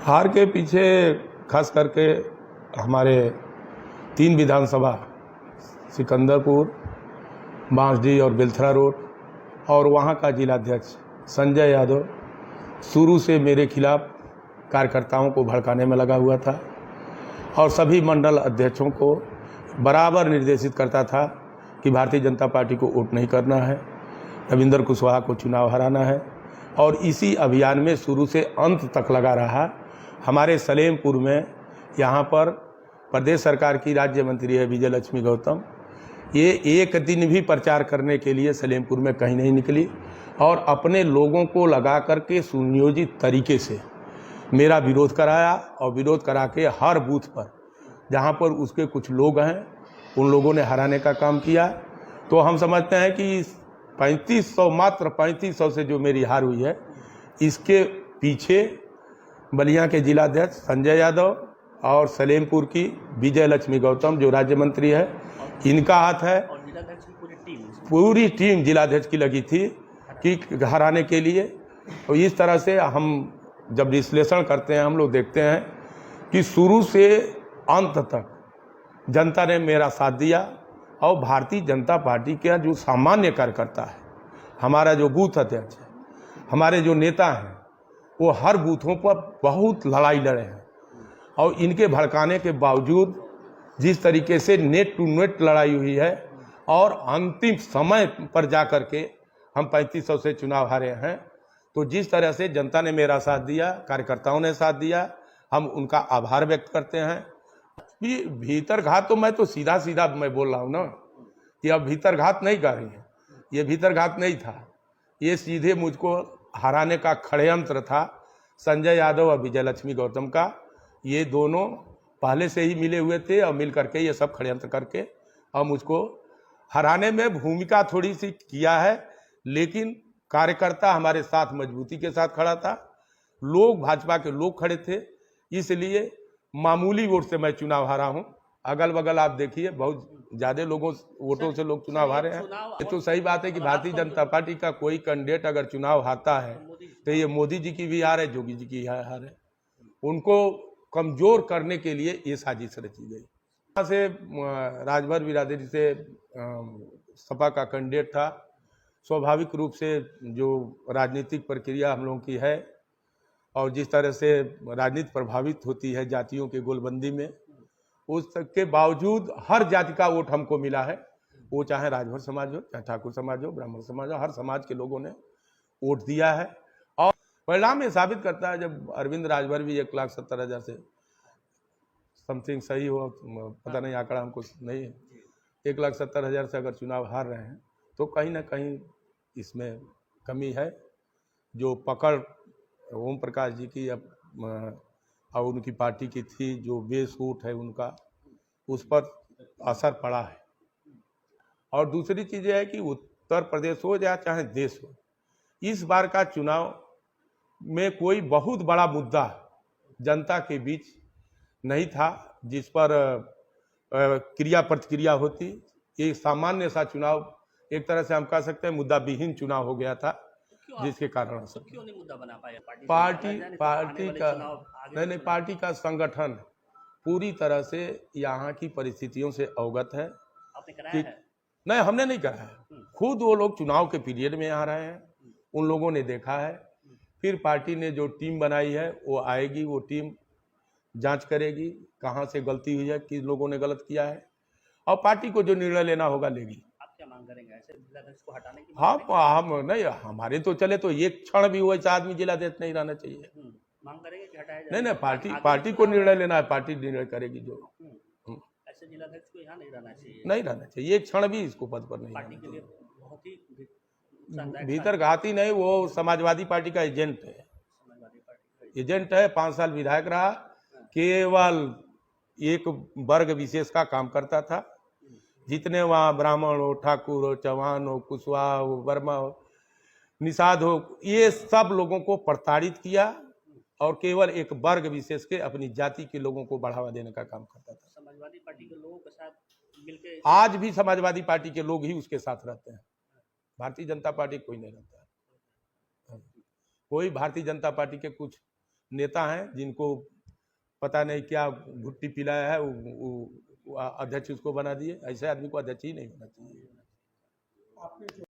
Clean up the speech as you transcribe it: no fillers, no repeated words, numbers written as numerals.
हार के पीछे खास करके हमारे 3 विधानसभा सिकंदरपुर, बांसडीह और बेलथरा रोड और वहाँ का जिलाध्यक्ष संजय यादव शुरू से मेरे खिलाफ कार्यकर्ताओं को भड़काने में लगा हुआ था और सभी मंडल अध्यक्षों को बराबर निर्देशित करता था कि भारतीय जनता पार्टी को वोट नहीं करना है, रविंद्र कुशवाहा को चुनाव हराना है। और इसी अभियान में शुरू से अंत तक लगा रहा। हमारे सलेमपुर में यहाँ पर प्रदेश सरकार की राज्य मंत्री है विजय लक्ष्मी गौतम, ये एक दिन भी प्रचार करने के लिए सलेमपुर में कहीं नहीं निकली और अपने लोगों को लगा करके सुनियोजित तरीके से मेरा विरोध कराया और विरोध करा के हर बूथ पर जहाँ पर उसके कुछ लोग हैं उन लोगों ने हराने का काम किया। तो हम समझते हैं कि 3500 मात्र 3500 से जो मेरी हार हुई है, इसके पीछे बलिया के जिलाध्यक्ष संजय यादव और सलेमपुर की विजय लक्ष्मी गौतम जो राज्य मंत्री है, इनका हाथ है। पूरी टीम जिलाध्यक्ष की लगी थी कि हराने के लिए। तो इस तरह से हम जब विश्लेषण करते हैं हम लोग देखते हैं कि शुरू से अंत तक जनता ने मेरा साथ दिया और भारतीय जनता पार्टी का जो सामान्य कार्यकर्ता है, हमारा जो बूथ अध्यक्ष है, हमारे जो नेता हैं, वो हर बूथों पर बहुत लड़ाई लड़े हैं और इनके भड़काने के बावजूद जिस तरीके से नेट टू नेट लड़ाई हुई है और अंतिम समय पर जा कर के हम 3500 से चुनाव हारे हैं। तो जिस तरह से जनता ने मेरा साथ दिया, कार्यकर्ताओं ने साथ दिया, हम उनका आभार व्यक्त करते हैं। ये भीतरघात तो मैं तो सीधा सीधा मैं बोल रहा हूँ ना कि अब भीतरघात नहीं कर रही है, ये भीतरघात नहीं था, ये सीधे मुझको हराने का षड्यंत्र था संजय यादव और विजय लक्ष्मी गौतम का। ये दोनों पहले से ही मिले हुए थे और मिल करके ये सब षड्यंत्र करके और मुझको हराने में भूमिका थोड़ी सी किया है, लेकिन कार्यकर्ता हमारे साथ मजबूती के साथ खड़ा था, लोग भाजपा के लोग खड़े थे, इसलिए मामूली वोट से मैं चुनाव हारा हूं। अगल बगल आप देखिए बहुत ज्यादा लोगों वोटों से लोग चुनाव हारे हैं। ये तो सही बात है कि भारतीय जनता पार्टी का कोई कैंडिडेट अगर चुनाव हारता है तो ये मोदी जी की भी हार है, योगी जी की हार है। उनको कमजोर करने के लिए ये साजिश रची गई। यहाँ से राजभर बिरादरी से सपा का कैंडिडेट था। स्वाभाविक रूप से जो राजनीतिक प्रक्रिया हम लोगों की है और जिस तरह से राजनीति प्रभावित होती है जातियों के गोलबंदी में, उस के बावजूद हर जाति का वोट हमको मिला है, वो चाहे राजभर समाज हो, चाहे ठाकुर समाज हो, ब्राह्मण समाज हो, हर समाज के लोगों ने वोट दिया है। और परिणाम ये साबित करता है जब अरविंद राजभर भी 1,70,000 से समथिंग सही हो, पता नहीं आंकड़ा हमको नहीं है, 1,70,000 से अगर चुनाव हार रहे हैं तो कहीं ना कहीं इसमें कमी है। जो पकड़ ओम प्रकाश जी की और उनकी पार्टी की थी, जो बेसूट है उनका, उस पर असर पड़ा है। और दूसरी चीज़ है कि उत्तर प्रदेश हो या चाहे देश हो, इस बार का चुनाव में कोई बहुत बड़ा मुद्दा जनता के बीच नहीं था जिस पर क्रिया प्रतिक्रिया होती। ये सामान्य सा चुनाव, एक तरह से हम कह सकते हैं मुद्दा विहीन चुनाव हो गया था, जिसके कारण सब क्यों नहीं मुद्दा बना पाया पार्टी का संगठन पूरी तरह से यहाँ की परिस्थितियों से अवगत है। आपने कराया है? नहीं, हमने नहीं करा है, खुद वो लोग चुनाव के पीरियड में यहाँ रहे हैं, उन लोगों ने देखा है। फिर पार्टी ने जो टीम बनाई है वो आएगी, वो टीम जांच करेगी कहाँ से गलती हुई है, किस लोगों ने गलत किया है, और पार्टी को जो निर्णय लेना होगा लेगी। क्या मांग करेंगे ऐसे जिलाध्यक्ष को हटाने की? हम नहीं, हमारे तो चले तो एक क्षण भी वैसा आदमी जिलाध्यक्ष नहीं रहना चाहिए। मांग करेंगे कि हटाया जाए? नहीं, पार्टी को निर्णय लेना है, पार्टी निर्णय करेगी। जो ऐसे जिलाध्यक्ष को यहाँ नहीं रहना चाहिए, नहीं रहना चाहिए, एक क्षण भी इसको पद पर नहीं। पार्टी के लिए बहुत ही भीतरघाती नहीं, वो समाजवादी पार्टी का एजेंट है, एजेंट है। 5 साल विधायक रहा, केवल एक वर्ग विशेष का काम करता था। जितने वहाँ ब्राह्मण हो, ठाकुर हो, चौहान हो, कुशवाहा हो, वर्मा हो, निषाद हो, ये सब लोगों को प्रताड़ित किया और केवल एक वर्ग विशेष के अपनी जाति के लोगों को बढ़ावा देने का काम करता था। समाजवादी पार्टी के लोगों के साथ मिलकर आज भी समाजवादी पार्टी के लोग ही उसके साथ रहते हैं, भारतीय जनता पार्टी कोई नहीं रहता है। कोई भारतीय जनता पार्टी के कुछ नेता हैं जिनको पता नहीं क्या घुट्टी पिलाया है, वो अध्यक्ष उसको बना दिए। ऐसे आदमी को अध्यक्ष ही नहीं होना चाहिए।